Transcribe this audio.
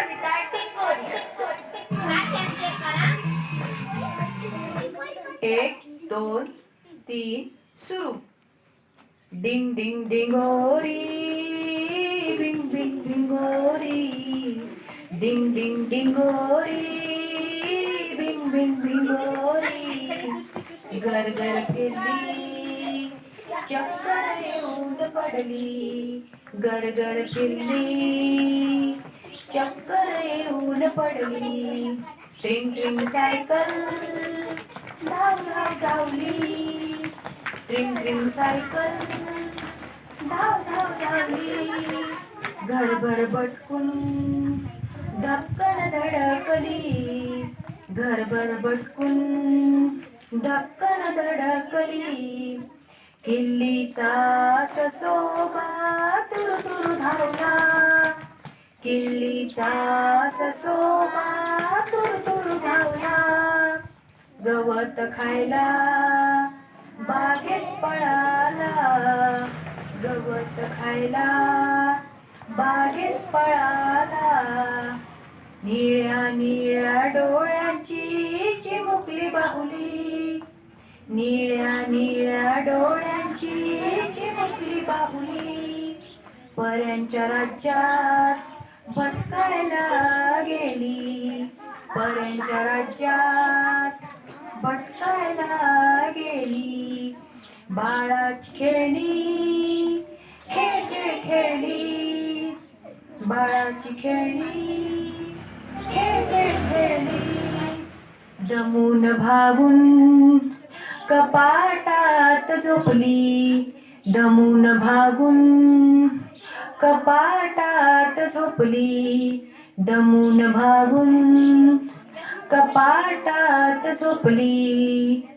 कविता टिकोरी. एक दोन तीन सुरू. डिंग डिंग डिंगोरी, बिंग बिंग बिंगोरी. डिंग डिंग डिंगोरी, बिंग बिंग बिंगोरी. घर घर फिरली, चक्कर येऊन पडली. घर घर फिरली, चक्कर येऊन पडली. ट्रिंग ट्रिंग सायकल धाव धाव धावली. ट्रिंग ट्रिंग सायकल धाव धाव धावली. घरभर भटकून धपकन धडकली. घरभर भटकून धपकन धडकली. किल्लीचा ससोबा तुरु तुरु धावला. किल्लीचा ससोबा तुरु तुरु धावला. गवत खायला बागेत पळाला. गवत खायला बागेत पळाला. निळ्या निळ्या डोळ्यांची चिमुकली बाहुली. निळ्या निळ्या डोळ्यांची चिमुकली बाहुली. पऱ्यांच्या राज्यात भटकायला गेली. पऱ्यांच्या राज्यात भटकायला गेली. बाळाची खेळणी खेळ खेळ खेळली. बाळाची खेळणी खेळ खेळ खेळली. दमून भागून कपाटात झोपली. दमून भागून कपाटात झोपली. दमून भागून कपाटात झोपली.